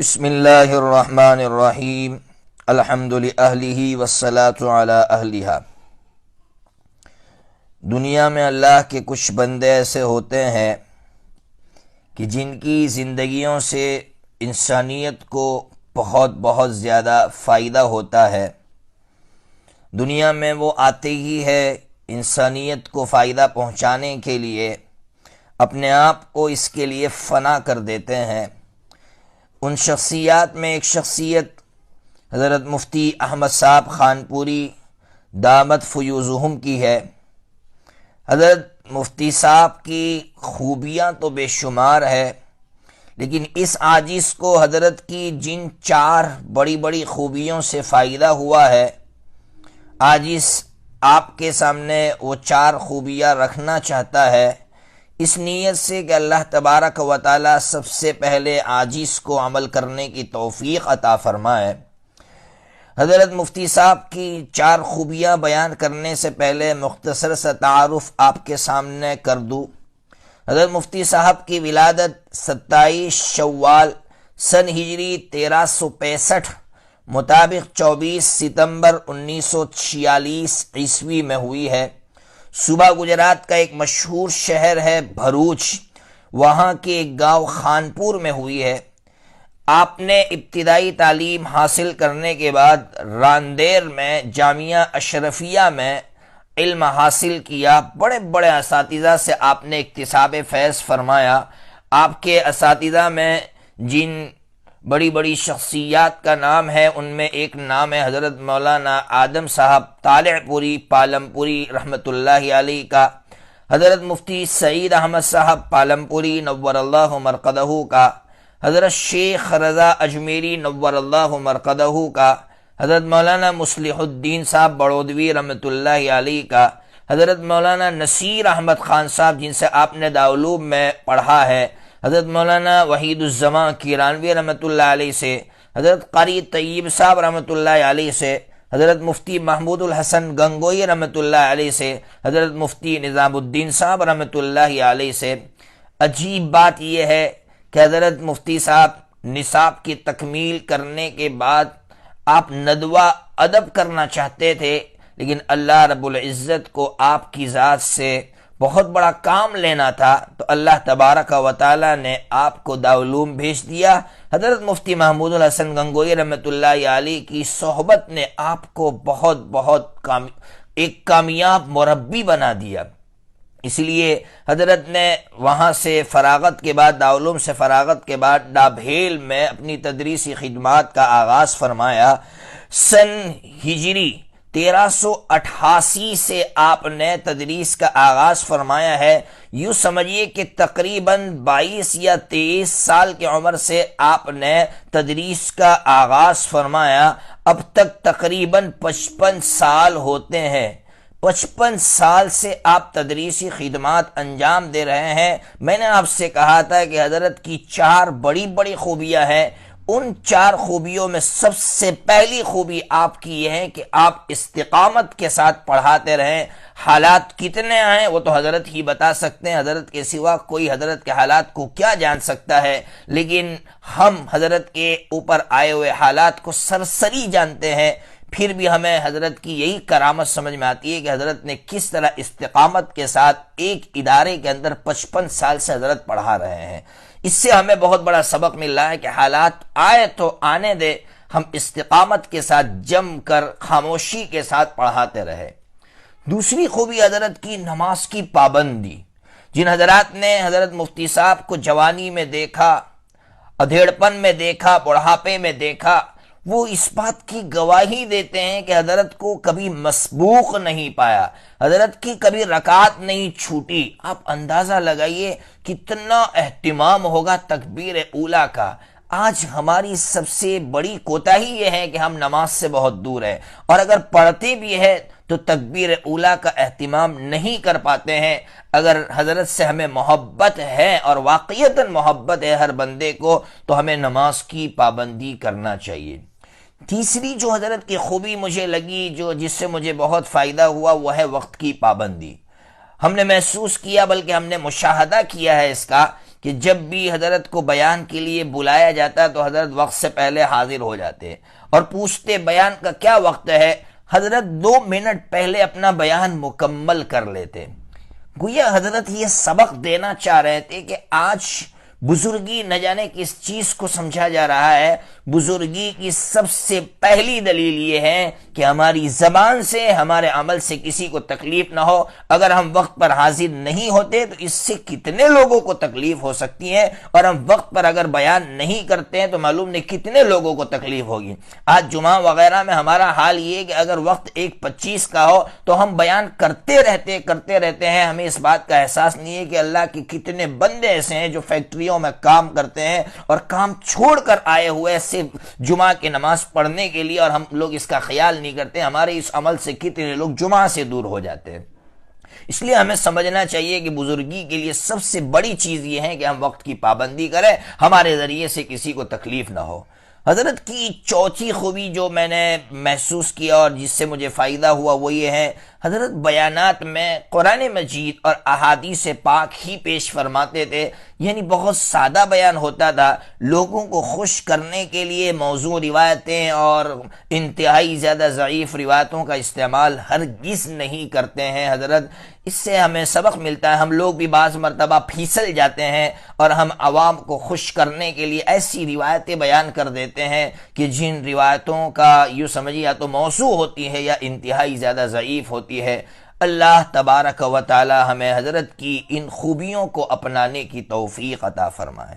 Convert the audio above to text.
بسم اللہ الرحمن الرحیم الحمد لأہلہ والصلاة علی اہلہا۔ دنیا میں اللہ کے کچھ بندے ایسے ہوتے ہیں کہ جن کی زندگیوں سے انسانیت کو بہت زیادہ فائدہ ہوتا ہے۔ دنیا میں وہ آتے ہی ہے انسانیت کو فائدہ پہنچانے کے لیے، اپنے آپ کو اس کے لیے فنا کر دیتے ہیں۔ ان شخصیات میں ایک شخصیت حضرت مفتی احمد صاحب خانپوری دامت فیوزہم کی ہے۔ حضرت مفتی صاحب کی خوبیاں تو بے شمار ہے، لیکن اس عاجز کو حضرت کی جن چار بڑی خوبیوں سے فائدہ ہوا ہے، عاجز آپ کے سامنے وہ چار خوبیاں رکھنا چاہتا ہے، اس نیت سے کہ اللہ تبارک و تعالی سب سے پہلے عاجز کو عمل کرنے کی توفیق عطا فرمائے۔ حضرت مفتی صاحب کی چار خوبیاں بیان کرنے سے پہلے مختصر سا تعارف آپ کے سامنے کر دوں۔ حضرت مفتی صاحب کی ولادت 27 شوال سن ہجری 1365 مطابق 24 ستمبر 1946 عیسوی میں ہوئی ہے۔ صوبہ گجرات کا ایک مشہور شہر ہے بھروچ، وہاں کے ایک گاؤں خانپور میں ہوئی ہے۔ آپ نے ابتدائی تعلیم حاصل کرنے کے بعد راندیر میں جامعہ اشرفیہ میں علم حاصل کیا۔ بڑے اساتذہ سے آپ نے اکتساب فیض فرمایا۔ آپ کے اساتذہ میں جن بڑی شخصیات کا نام ہے، ان میں ایک نام ہے حضرت مولانا آدم صاحب طالع پوری پالم پوری رحمۃ اللہ علیہ کا، حضرت مفتی سعید احمد صاحب پالم پوری نور اللہ مرقدہ کا، حضرت شیخ رضا اجمیری نور اللہ مرقدہ کا، حضرت مولانا مصلح الدین صاحب بڑودوی رحمۃ اللہ علیہ کا، حضرت مولانا نصیر احمد خان صاحب جن سے آپ نے دارالعلوم میں پڑھا ہے، حضرت مولانا وحید الزمان کیرانوی رحمۃ اللہ علیہ سے، حضرت قاری طیب صاحب رحمۃ اللہ علیہ سے، حضرت مفتی محمود الحسن گنگوئی رحمۃ اللہ علیہ سے، حضرت مفتی نظام الدین صاحب رحمۃ اللہ علیہ سے۔ عجیب بات یہ ہے کہ حضرت مفتی صاحب نصاب کی تکمیل کرنے کے بعد آپ ندوہ ادب کرنا چاہتے تھے، لیکن اللہ رب العزت کو آپ کی ذات سے بہت بڑا کام لینا تھا، تو اللہ تبارک و تعالی نے آپ کو دارالعلوم بھیج دیا۔ حضرت مفتی محمود الحسن گنگوئی رحمۃ اللہ علیہ کی صحبت نے آپ کو ایک کامیاب مربی بنا دیا۔ اس لیے حضرت نے وہاں سے فراغت کے بعد، دارالعلوم سے فراغت کے بعد ڈابھیل میں اپنی تدریسی خدمات کا آغاز فرمایا۔ سن ہجری 1388 سے آپ نے تدریس کا آغاز فرمایا ہے۔ یوں سمجھیے کہ تقریباً 22 یا 23 سال کی عمر سے آپ نے تدریس کا آغاز فرمایا۔ اب تک تقریباً 55 سال ہوتے ہیں۔ 55 سال سے آپ تدریسی خدمات انجام دے رہے ہیں۔ میں نے آپ سے کہا تھا کہ حضرت کی چار بڑی خوبیاں ہیں۔ ان چار خوبیوں میں سب سے پہلی خوبی آپ کی یہ ہے کہ آپ استقامت کے ساتھ پڑھاتے رہیں۔ حالات کتنے آئیں وہ تو حضرت ہی بتا سکتے ہیں، حضرت کے سوا کوئی حضرت کے حالات کو کیا جان سکتا ہے، لیکن ہم حضرت کے اوپر آئے ہوئے حالات کو سرسری جانتے ہیں۔ پھر بھی ہمیں حضرت کی یہی کرامت سمجھ میں آتی ہے کہ حضرت نے کس طرح استقامت کے ساتھ ایک ادارے کے اندر 55 سال سے حضرت پڑھا رہے ہیں۔ اس سے ہمیں بہت بڑا سبق مل رہا ہے کہ حالات آئے تو آنے دے، ہم استقامت کے ساتھ جم کر خاموشی کے ساتھ پڑھاتے رہے۔ دوسری خوبی حضرت کی نماز کی پابندی۔ جن حضرات نے حضرت مفتی صاحب کو جوانی میں دیکھا، ادھیڑپن میں دیکھا، بڑھاپے میں دیکھا، وہ اس بات کی گواہی دیتے ہیں کہ حضرت کو کبھی مسبوق نہیں پایا، حضرت کی کبھی رکعت نہیں چھوٹی۔ آپ اندازہ لگائیے کتنا اہتمام ہوگا تکبیر اولیٰ کا۔ آج ہماری سب سے بڑی کوتاہی یہ ہے کہ ہم نماز سے بہت دور ہیں، اور اگر پڑھتے بھی ہیں تو تکبیر اولیٰ کا اہتمام نہیں کر پاتے ہیں۔ اگر حضرت سے ہمیں محبت ہے اور واقعتاً محبت ہے ہر بندے کو، تو ہمیں نماز کی پابندی کرنا چاہیے۔ تیسری جو حضرت کی خوبی مجھے لگی، جس سے مجھے بہت فائدہ ہوا، وہ ہے وقت کی پابندی۔ ہم نے محسوس کیا، بلکہ ہم نے مشاہدہ کیا ہے اس کا، کہ جب بھی حضرت کو بیان کے لیے بلایا جاتا تو حضرت وقت سے پہلے حاضر ہو جاتے اور پوچھتے بیان کا کیا وقت ہے، حضرت 2 منٹ پہلے اپنا بیان مکمل کر لیتے۔ گویا حضرت یہ سبق دینا چاہ رہے تھے کہ آج بزرگی نہ جانے کس چیز کو سمجھا جا رہا ہے۔ بزرگی کی سب سے پہلی دلیل یہ ہے کہ ہماری زبان سے، ہمارے عمل سے کسی کو تکلیف نہ ہو۔ اگر ہم وقت پر حاضر نہیں ہوتے تو اس سے کتنے لوگوں کو تکلیف ہو سکتی ہے، اور ہم وقت پر اگر بیان نہیں کرتے ہیں تو معلوم نہیں کتنے لوگوں کو تکلیف ہوگی۔ آج جمعہ وغیرہ میں ہمارا حال یہ ہے کہ اگر وقت 1:25 کا ہو تو ہم بیان کرتے رہتے ہیں، ہمیں اس بات کا احساس نہیں ہے کہ اللہ کے کتنے بندے ایسے ہیں جو فیکٹریوں میں کام کرتے ہیں اور کام چھوڑ کر آئے ہوئے صرف جمعہ کی نماز پڑھنے کے لیے، اور ہم لوگ اس کا خیال نہیں کرتے۔ ہمارے اس عمل سے کتنے لوگ جمعہ سے دور ہو جاتے ہیں۔ اس لیے ہمیں سمجھنا چاہیے کہ بزرگی کے لیے سب سے بڑی چیز یہ ہے کہ ہم وقت کی پابندی کریں، ہمارے ذریعے سے کسی کو تکلیف نہ ہو۔ حضرت کی چوتھی خوبی جو میں نے محسوس کیا اور جس سے مجھے فائدہ ہوا وہ یہ ہے، حضرت بیانات میں قرآن مجید اور احادیث پاک ہی پیش فرماتے تھے، یعنی بہت سادہ بیان ہوتا تھا۔ لوگوں کو خوش کرنے کے لیے موضوع روایتیں اور انتہائی زیادہ ضعیف روایتوں کا استعمال ہرگز نہیں کرتے ہیں حضرت۔ اس سے ہمیں سبق ملتا ہے، ہم لوگ بھی بعض مرتبہ پھیسل جاتے ہیں اور ہم عوام کو خوش کرنے کے لیے ایسی روایتیں بیان کر دیتے ہیں کہ جن روایتوں کا یوں سمجھیے یا تو موضوع ہوتی ہے یا انتہائی زیادہ ضعیف ہوتی ہے۔ اللہ تبارک و تعالی ہمیں حضرت کی ان خوبیوں کو اپنانے کی توفیق عطا فرمائے۔